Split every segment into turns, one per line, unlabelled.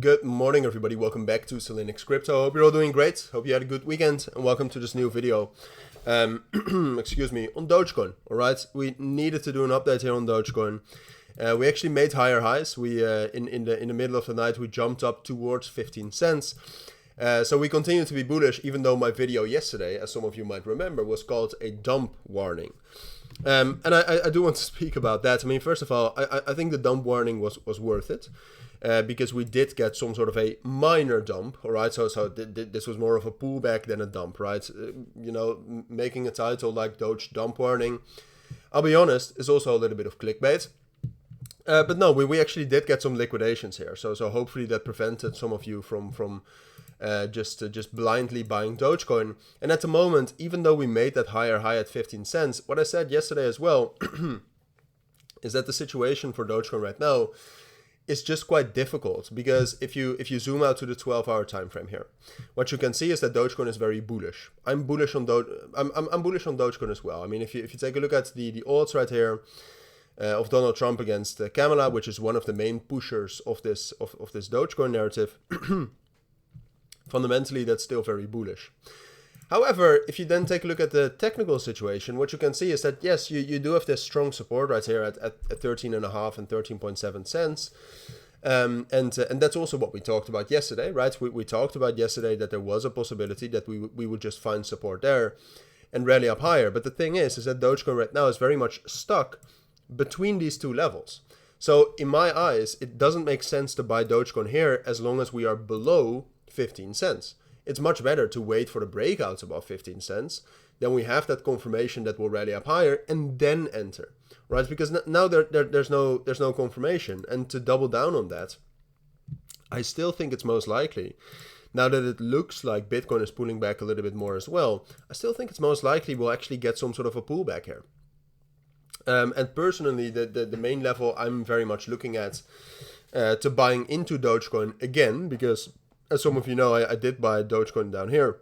Good morning, everybody. Welcome back to Cilinix Crypto. Hope you're all doing great. Hope you had a good weekend, and welcome to this new video. Excuse me, on Dogecoin. All right, we needed to do an update here on Dogecoin. We actually made higher highs. We in the middle of the night we jumped up towards 15 cents. So we continue to be bullish, even though my video yesterday, as some of you might remember, was called a dump warning. And I do want to speak about that. I mean, first of all, I think the dump warning was worth it. Because we did get some sort of a minor dump, all right? So this was more of a pullback than a dump, right? Making a title like Doge dump warning, I'll be honest, is also a little bit of clickbait. But no, we actually did get some liquidations here. So hopefully that prevented some of you from just blindly buying Dogecoin. And at the moment, even though we made that higher high at 15 cents, what I said yesterday as well is that the situation for Dogecoin right now is just quite difficult, because if you zoom out to the 12-hour time frame here, what you can see is that Dogecoin is very bullish. I'm bullish on I'm bullish on Dogecoin as well. I mean, if you take a look at the odds right here of Donald Trump against Kamala, which is one of the main pushers of this Dogecoin narrative, fundamentally that's still very bullish. However, if you then take a look at the technical situation, what you can see is that, yes, you do have this strong support right here at 13.5 and 13.7 cents. And that's also what we talked about yesterday, right? We talked about yesterday that there was a possibility that we would just find support there and rally up higher. But the thing is that Dogecoin right now is very much stuck between these two levels. So in my eyes, it doesn't make sense to buy Dogecoin here as long as we are below 15 cents. It's much better to wait for the breakouts above 15 cents. Then we have that confirmation that will rally up higher and then enter, right? Because now there's no confirmation. And to double down on that, I still think it's most likely, now that it looks like Bitcoin is pulling back a little bit more as well, I still think it's most likely we'll actually get some sort of a pullback here. And personally, the main level I'm very much looking at to buying into Dogecoin again, because as some of you know, I did buy Dogecoin down here.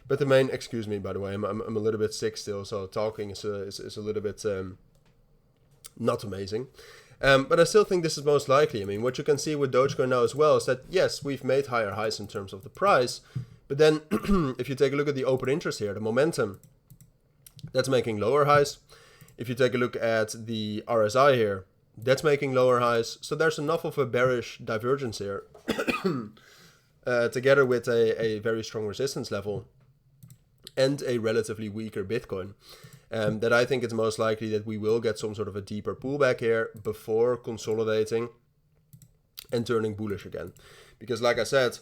But the main, excuse me, by the way, I'm a little bit sick still, so talking is a little bit not amazing. But I still think this is most likely. I mean, what you can see with Dogecoin now as well is that, yes, we've made higher highs in terms of the price. But then if you take a look at the open interest here, the momentum, that's making lower highs. If you take a look at the RSI here, that's making lower highs. So there's enough of a bearish divergence here. Together with a very strong resistance level and a relatively weaker Bitcoin, that I think it's most likely that we will get some sort of a deeper pullback here before consolidating and turning bullish again. Because like I said,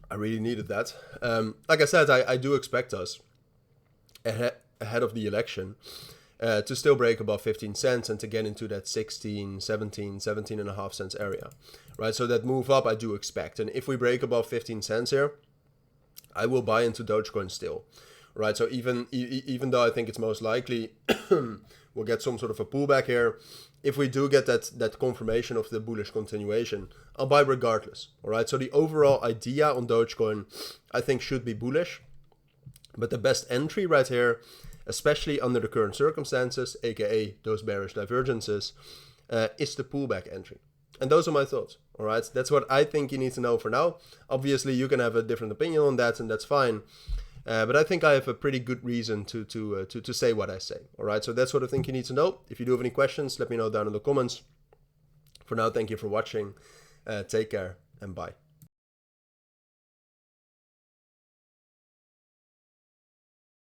I really needed that. Like I said, I do expect us ahead of the election to still break above 15 cents and to get into that 16, 17, 17 and a half cents area, right? So that move up I do expect. And if we break above 15 cents here, I will buy into Dogecoin still, right? So even though I think it's most likely we'll get some sort of a pullback here, if we do get that confirmation of the bullish continuation, I'll buy regardless, all right? So the overall idea on Dogecoin, I think, should be bullish. But the best entry right here, especially under the current circumstances, aka those bearish divergences, is the pullback entry. And those are my thoughts, all right? That's what I think you need to know for now. Obviously, you can have a different opinion on that, and that's fine. But I think I have a pretty good reason to say what I say, all right? So that's what I think you need to know. If you do have any questions, let me know down in the comments. For now, thank you for watching. Take care, and bye.